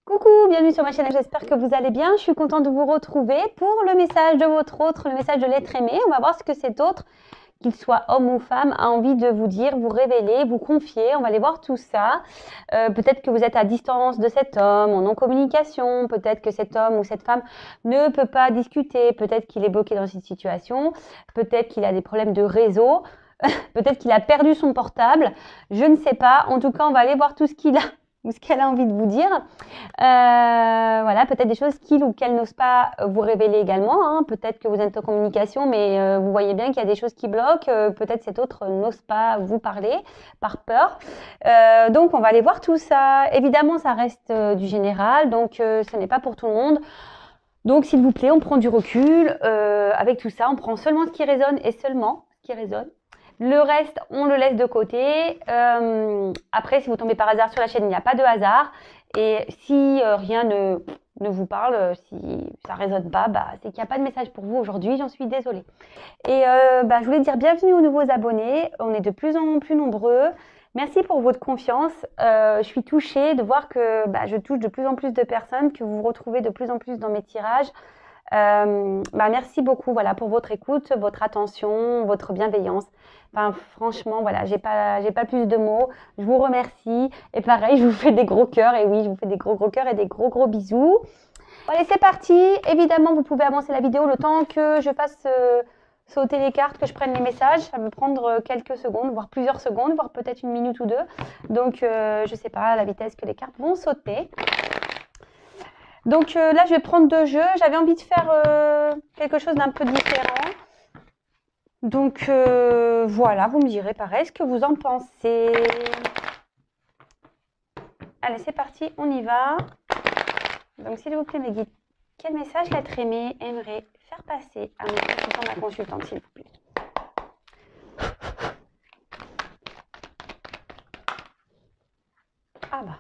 Coucou, bienvenue sur ma chaîne, j'espère que vous allez bien. Je suis contente de vous retrouver pour le message de votre autre, le message de l'être aimé. On va voir ce que cet autre, qu'il soit homme ou femme, a envie de vous dire, vous révéler, vous confier. On va aller voir tout ça. Peut-être que vous êtes à distance de cet homme, en non-communication. Peut-être que cet homme ou cette femme ne peut pas discuter. Peut-être qu'il est bloqué dans cette situation. Peut-être qu'il a des problèmes de réseau. Peut-être qu'il a perdu son portable. Je ne sais pas. En tout cas, on va aller voir tout ce qu'il a ou ce qu'elle a envie de vous dire. Voilà, peut-être des choses qu'il ou qu'elle n'ose pas vous révéler également. Hein. Peut-être que vous êtes en communication, mais vous voyez bien qu'il y a des choses qui bloquent. Peut-être cet autre n'ose pas vous parler par peur. Donc, on va aller voir tout ça. Évidemment, ça reste du général, donc ce n'est pas pour tout le monde. Donc, s'il vous plaît, on prend du recul. Avec tout ça, on prend seulement ce qui résonne et seulement ce qui résonne. Le reste, on le laisse de côté. Après, si vous tombez par hasard sur la chaîne, il n'y a pas de hasard. Et si rien ne vous parle, si ça ne résonne pas, c'est qu'il n'y a pas de message pour vous aujourd'hui. J'en suis désolée. Et je voulais dire bienvenue aux nouveaux abonnés. On est de plus en plus nombreux. Merci pour votre confiance. Je suis touchée de voir que je touche de plus en plus de personnes, que vous vous retrouvez de plus en plus dans mes tirages. Merci beaucoup pour votre écoute, votre attention, votre bienveillance. Franchement, j'ai pas plus de mots. Je vous remercie. Et pareil, je vous fais des gros cœurs. Et oui, je vous fais des gros cœurs et des gros bisous. Allez, c'est parti. Évidemment, vous pouvez avancer la vidéo le temps que je fasse sauter les cartes, que je prenne les messages. Ça va me prendre quelques secondes, voire plusieurs secondes, voire peut-être une minute ou deux. Donc, je sais pas à la vitesse que les cartes vont sauter. Donc là, je vais prendre deux jeux. J'avais envie de faire quelque chose d'un peu différent. Donc voilà, vous me direz pareil ce que vous en pensez. Allez, c'est parti, on y va. Donc s'il vous plaît, mes guides, quel message l'être aimé aimerait faire passer à mon consultant, ma consultante, s'il vous plaît? Ah bah.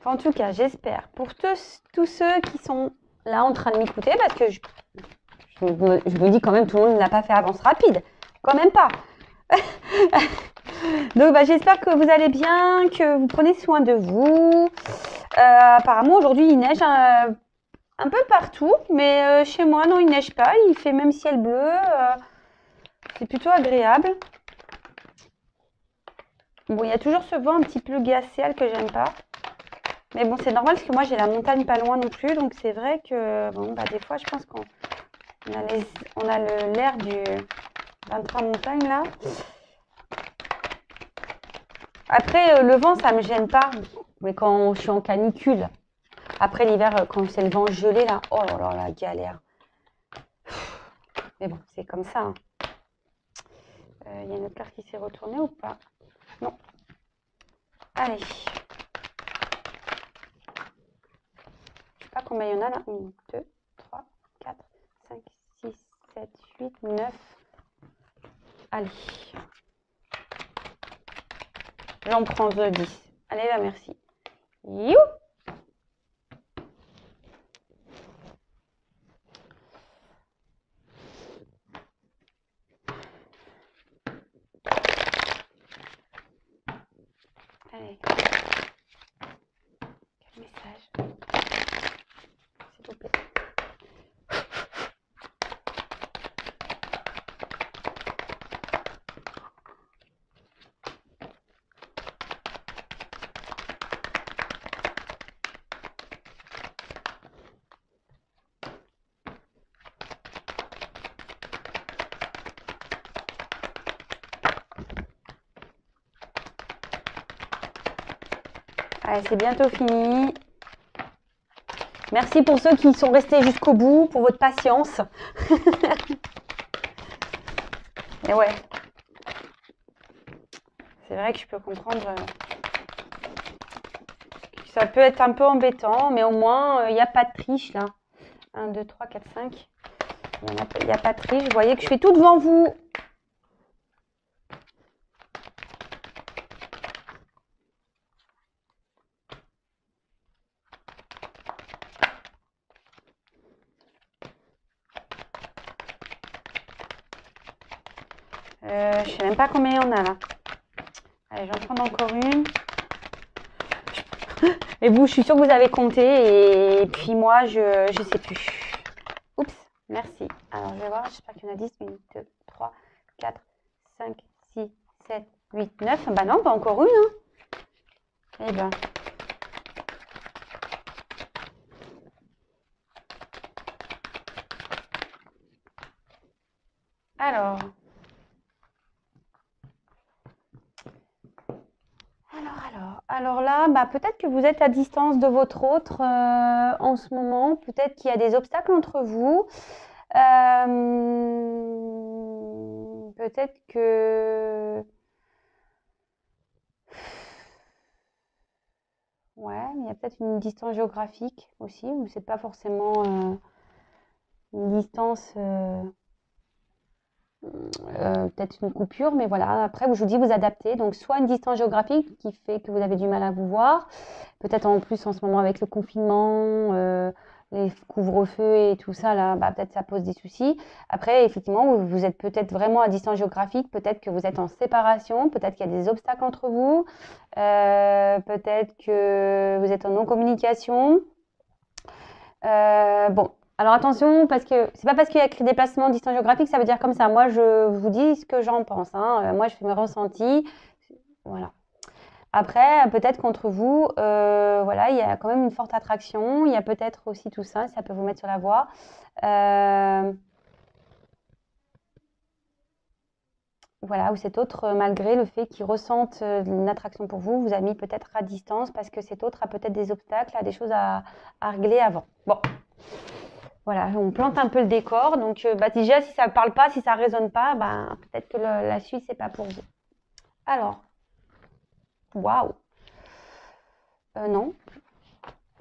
En tout cas, j'espère pour tous ceux qui sont là en train de m'écouter, parce que je me dis quand même, tout le monde ne l'a pas fait avance rapide. Quand même pas. Donc, j'espère que vous allez bien, que vous prenez soin de vous. Apparemment, aujourd'hui, il neige un peu partout, mais chez moi, non, il neige pas. Il fait même ciel bleu. C'est plutôt agréable. Bon, il y a toujours ce vent un petit peu glacial que j'aime pas. Mais bon, c'est normal parce que moi, j'ai la montagne pas loin non plus. Donc, c'est vrai que, des fois, je pense qu'on a l'air d'intramontagne, là. Après, le vent, ça me gêne pas. Mais quand je suis en canicule, après l'hiver, quand c'est le vent gelé, là, oh là là, la galère. Mais bon, c'est comme ça. Hein. Y a une autre carte qui s'est retournée ou pas? Non. Allez. Je sais pas combien il y en a là. 1, 2, 3, 4, 5, 6, 7, 8, 9. Allez. J'en prends 10. Allez, là, merci. You. Allez. Quel message? S'il vous plaît. Allez, c'est bientôt fini. Merci pour ceux qui sont restés jusqu'au bout, pour votre patience. Et ouais. C'est vrai que je peux comprendre que ça peut être un peu embêtant, mais au moins, il n'y a pas de triche là. 1, 2, 3, 4, 5. Il n'y a pas de triche. Vous voyez que je fais tout devant vous. Je sais même pas combien il y en a là. Allez, je vais en prendre encore une. Et vous, je suis sûre que vous avez compté. Et puis moi, je sais plus. Oups, merci. Alors, je vais voir. J'espère qu'il y en a 10. 1, 2, 3, 4, 5, 6, 7, 8, 9. Bah non, pas encore une. Hein. Eh ben. Alors là, bah, peut-être que vous êtes à distance de votre autre en ce moment. Peut-être qu'il y a des obstacles entre vous. Peut-être que... Ouais, il y a peut-être une distance géographique aussi, ou c'est pas forcément une distance... peut-être une coupure, mais voilà. Après, je vous dis, vous adaptez. Donc, soit une distance géographique qui fait que vous avez du mal à vous voir. Peut-être en plus, en ce moment, avec le confinement, les couvre-feux et tout ça, là, bah, peut-être ça pose des soucis. Après, effectivement, vous êtes peut-être vraiment à distance géographique. Peut-être que vous êtes en séparation. Peut-être qu'il y a des obstacles entre vous. Peut-être que vous êtes en non-communication. Bon, alors attention, parce que c'est pas parce qu'il y a écrit déplacement distance géographique, ça veut dire comme ça. Moi, je vous dis ce que j'en pense. Hein. Moi, je fais mes ressentis. Voilà. Après, peut-être qu'entre vous, voilà, il y a quand même une forte attraction. Il y a peut-être aussi tout ça, ça peut vous mettre sur la voie. Voilà, ou cet autre, malgré le fait qu'il ressente une attraction pour vous, vous a mis peut-être à distance parce que cet autre a peut-être des obstacles, a des choses à régler avant. Bon, voilà, on plante un peu le décor. Donc, bah, déjà, si ça ne parle pas, si ça ne résonne pas, bah, peut-être que la suite, c'est pas pour vous. Alors, waouh. Non,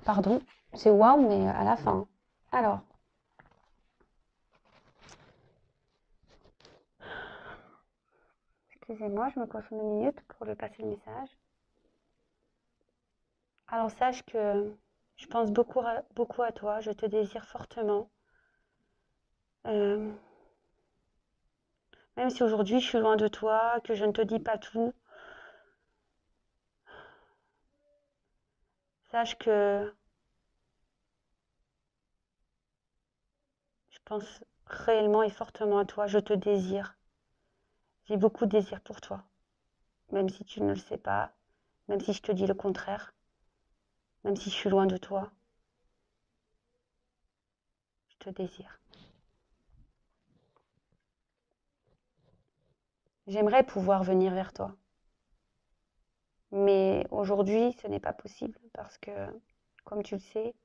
pardon, c'est waouh, mais à la fin. Alors, excusez-moi, je me coiffe une minute pour lui passer le message. Alors, sache que je pense beaucoup à toi, je te désire fortement. Euh, Même si aujourd'hui je suis loin de toi, que je ne te dis pas tout, sache que je pense réellement et fortement à toi, je te désire. J'ai beaucoup de désir pour toi, même si tu ne le sais pas, même si je te dis le contraire, même si je suis loin de toi, je te désire. J'aimerais pouvoir venir vers toi, mais aujourd'hui ce n'est pas possible parce que, comme tu le sais,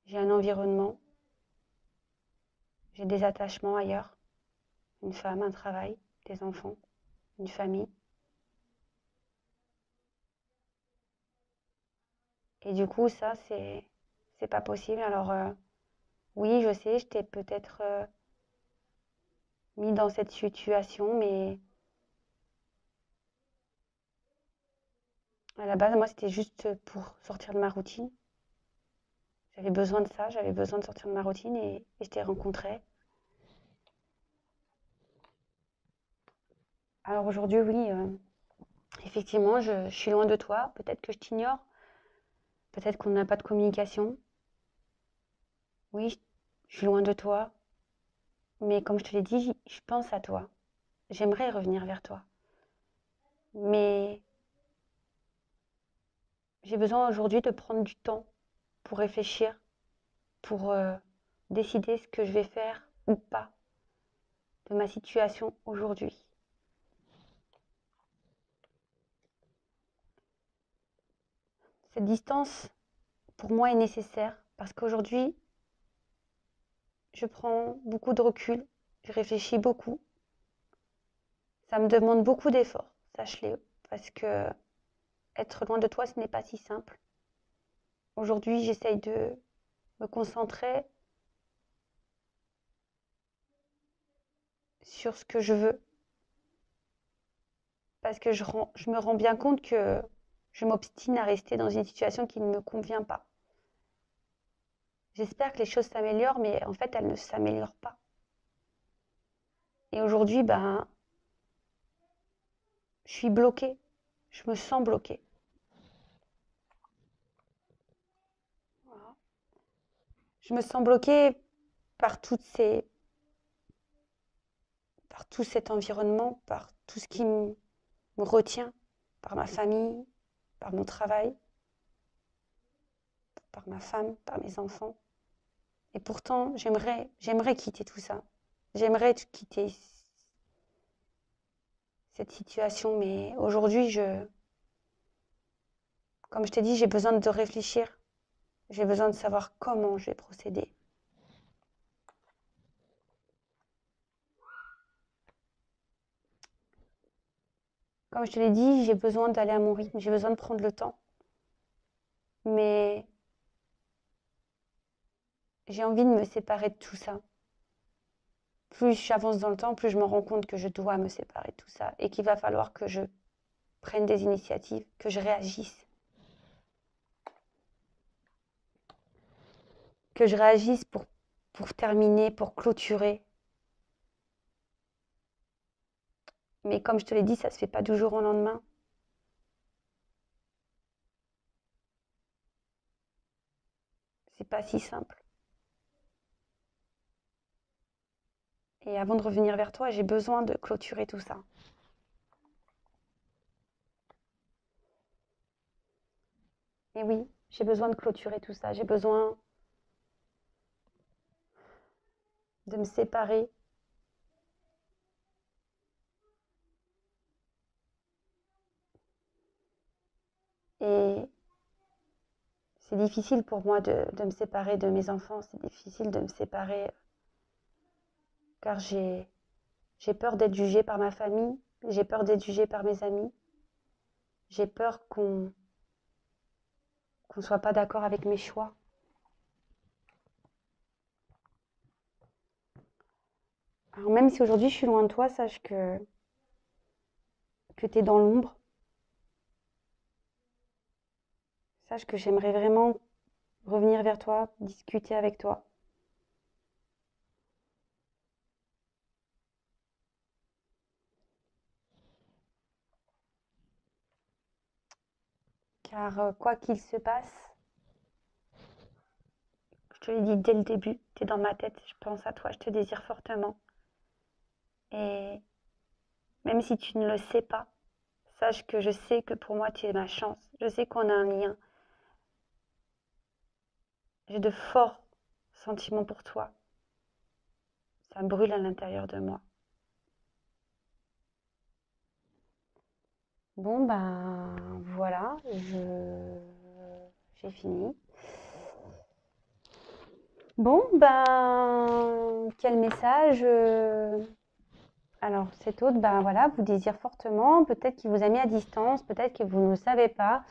j'ai un environnement, j'ai des attachements ailleurs, une femme, un travail, des enfants, une famille. Et du coup, ça, c'est pas possible. Alors, oui, je sais, je t'ai peut-être mis dans cette situation, mais à la base, moi, c'était juste pour sortir de ma routine. J'avais besoin de ça, j'avais besoin de sortir de ma routine et je t'ai rencontré. Alors aujourd'hui, oui, effectivement, je suis loin de toi. Peut-être que je t'ignore. Peut-être qu'on n'a pas de communication. Oui, je suis loin de toi. Mais comme je te l'ai dit, je pense à toi. J'aimerais revenir vers toi. Mais j'ai besoin aujourd'hui de prendre du temps pour réfléchir, pour décider ce que je vais faire ou pas de ma situation aujourd'hui. Cette distance, pour moi, est nécessaire parce qu'aujourd'hui, je prends beaucoup de recul, je réfléchis beaucoup. Ça me demande beaucoup d'efforts, sache-le, parce que être loin de toi, ce n'est pas si simple. Aujourd'hui, j'essaye de me concentrer sur ce que je veux parce que je me rends bien compte que je m'obstine à rester dans une situation qui ne me convient pas. J'espère que les choses s'améliorent, mais en fait, elles ne s'améliorent pas. Et aujourd'hui, ben, je suis bloquée. Je me sens bloquée. Voilà. Je me sens bloquée par par tout cet environnement, par tout ce qui me retient, par ma famille, par mon travail, par ma femme, par mes enfants. Et pourtant, j'aimerais quitter tout ça. J'aimerais quitter cette situation, mais aujourd'hui, comme je t'ai dit, j'ai besoin de réfléchir. J'ai besoin de savoir comment je vais procéder. Comme je te l'ai dit, j'ai besoin d'aller à mon rythme, j'ai besoin de prendre le temps. Mais j'ai envie de me séparer de tout ça. Plus j'avance dans le temps, plus je me rends compte que je dois me séparer de tout ça et qu'il va falloir que je prenne des initiatives, que je réagisse. Que je réagisse pour terminer, pour clôturer. Mais comme je te l'ai dit, ça se fait pas du jour au lendemain. C'est pas si simple. Et avant de revenir vers toi, j'ai besoin de clôturer tout ça. Et oui, j'ai besoin de clôturer tout ça. J'ai besoin de me séparer. Et c'est difficile pour moi de me séparer de mes enfants. C'est difficile de me séparer car j'ai peur d'être jugée par ma famille. J'ai peur d'être jugée par mes amis. J'ai peur qu'on ne soit pas d'accord avec mes choix. Alors même si aujourd'hui je suis loin de toi, sache que tu es dans l'ombre. Sache que j'aimerais vraiment revenir vers toi, discuter avec toi. Car quoi qu'il se passe, je te l'ai dit dès le début, tu es dans ma tête, je pense à toi, je te désire fortement. Et même si tu ne le sais pas, sache que je sais que pour moi tu es ma chance. Je sais qu'on a un lien. J'ai de forts sentiments pour toi. Ça brûle à l'intérieur de moi. Bon, ben voilà, j'ai fini. Bon, ben quel message alors cet autre, ben voilà, vous désire fortement, peut-être qu'il vous a mis à distance, peut-être que vous ne le savez pas,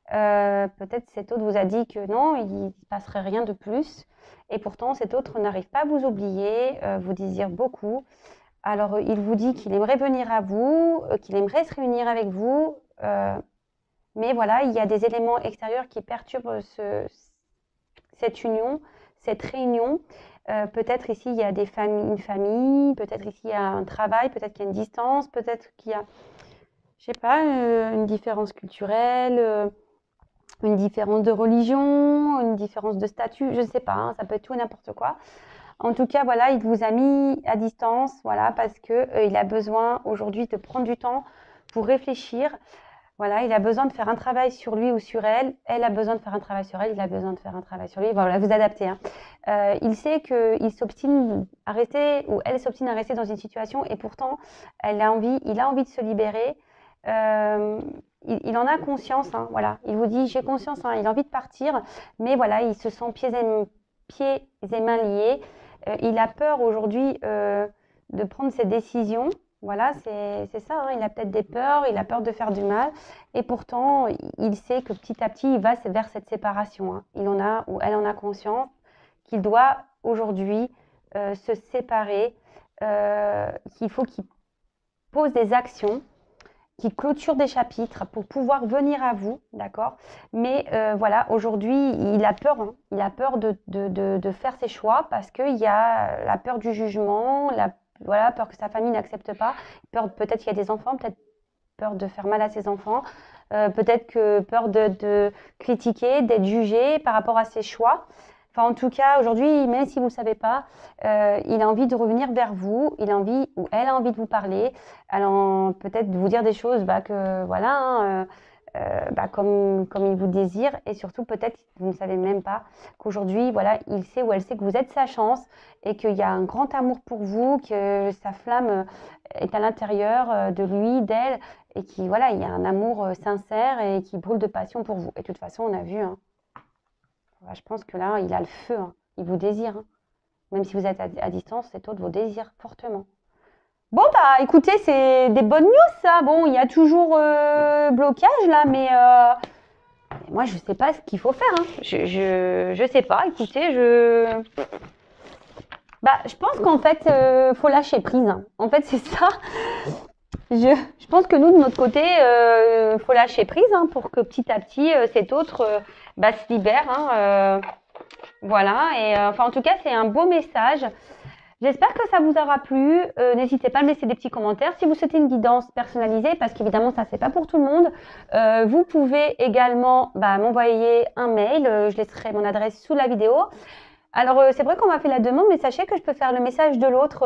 peut-être cet autre vous a dit que non, il ne se passerait rien de plus, et pourtant cet autre n'arrive pas à vous oublier, vous désire beaucoup. Alors il vous dit qu'il aimerait venir à vous, qu'il aimerait se réunir avec vous, mais voilà, il y a des éléments extérieurs qui perturbent cette union, cette réunion. Peut-être ici il y a une famille, peut-être ici il y a un travail, peut-être qu'il y a une distance, peut-être qu'il y a, je sais pas, une différence culturelle, une différence de religion, une différence de statut, je ne sais pas, hein, ça peut être tout et n'importe quoi. En tout cas, voilà, il vous a mis à distance, voilà, parce que il a besoin aujourd'hui de prendre du temps pour réfléchir. Voilà, il a besoin de faire un travail sur lui ou sur elle. Elle a besoin de faire un travail sur elle. Il a besoin de faire un travail sur lui. Voilà, vous adaptez. Hein. Il sait qu'il s'obstine à rester ou elle s'obstine à rester dans une situation et pourtant, il a envie de se libérer. Il en a conscience. Hein, voilà, il vous dit j'ai conscience. Hein, il a envie de partir, mais voilà, il se sent pieds et mains liés. Il a peur aujourd'hui de prendre ses décisions. Voilà, c'est ça, hein. Il a peut-être des peurs, il a peur de faire du mal, et pourtant, il sait que petit à petit, il va vers cette séparation. Hein. Il en a, ou elle en a conscience, qu'il doit aujourd'hui se séparer, qu'il faut qu'il pose des actions, qu'il clôture des chapitres pour pouvoir venir à vous, d'accord? Mais voilà, aujourd'hui, il a peur, il a peur de faire ses choix parce qu'il y a la peur du jugement, voilà, peur que sa famille n'accepte pas, peur peut-être qu'il y a des enfants, peut-être peur de faire mal à ses enfants, peut-être que peur de critiquer, d'être jugé par rapport à ses choix. Enfin, en tout cas, aujourd'hui, même si vous ne le savez pas, il a envie de revenir vers vous, il a envie, ou elle a envie de vous parler, peut-être de vous dire des choses que, voilà, hein, comme il vous désire, et surtout peut-être vous ne savez même pas qu'aujourd'hui, voilà, il sait ou elle sait que vous êtes sa chance et qu'il y a un grand amour pour vous, que sa flamme est à l'intérieur de lui, d'elle, et qu'il voilà, il y a un amour sincère et qui brûle de passion pour vous. Et de toute façon, on a vu, hein, je pense que là, il a le feu, hein, il vous désire, hein. Même si vous êtes à distance, cet autre vous désire fortement. Bon, bah écoutez, c'est des bonnes news ça. Bon, il y a toujours blocage là, mais moi je sais pas ce qu'il faut faire, hein. Je sais pas, écoutez, je pense qu'en fait, faut lâcher prise, hein. En fait, c'est ça. Je pense que nous, de notre côté, faut lâcher prise, hein, pour que petit à petit, cet autre se libère, hein, voilà, et enfin en tout cas, c'est un beau message. J'espère que ça vous aura plu. N'hésitez pas à me laisser des petits commentaires. Si vous souhaitez une guidance personnalisée, parce qu'évidemment, ça, c'est pas pour tout le monde, vous pouvez également m'envoyer un mail. Je laisserai mon adresse sous la vidéo. Alors, c'est vrai qu'on m'a fait la demande, mais sachez que je peux faire le message de l'autre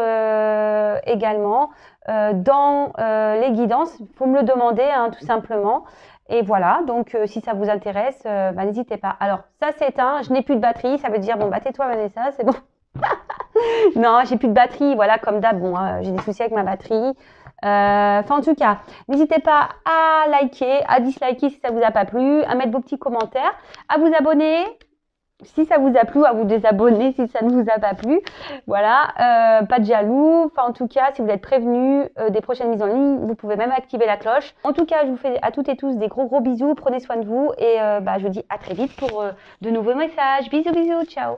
également dans les guidances. Il faut me le demander, hein, tout simplement. Et voilà, donc si ça vous intéresse, n'hésitez pas. Alors, ça c'est éteint, je n'ai plus de batterie, ça veut dire, bon, tais-toi Vanessa, c'est bon. Non, j'ai plus de batterie, voilà, comme d'hab, bon, j'ai des soucis avec ma batterie. Enfin, en tout cas, n'hésitez pas à liker, à disliker si ça vous a pas plu, à mettre vos petits commentaires, à vous abonner si ça vous a plu, à vous désabonner si ça ne vous a pas plu. Voilà, pas de jaloux. Enfin, en tout cas, si vous êtes prévenus des prochaines mises en ligne, vous pouvez même activer la cloche. En tout cas, je vous fais à toutes et tous des gros bisous. Prenez soin de vous et je vous dis à très vite pour de nouveaux messages. Bisous, bisous, ciao.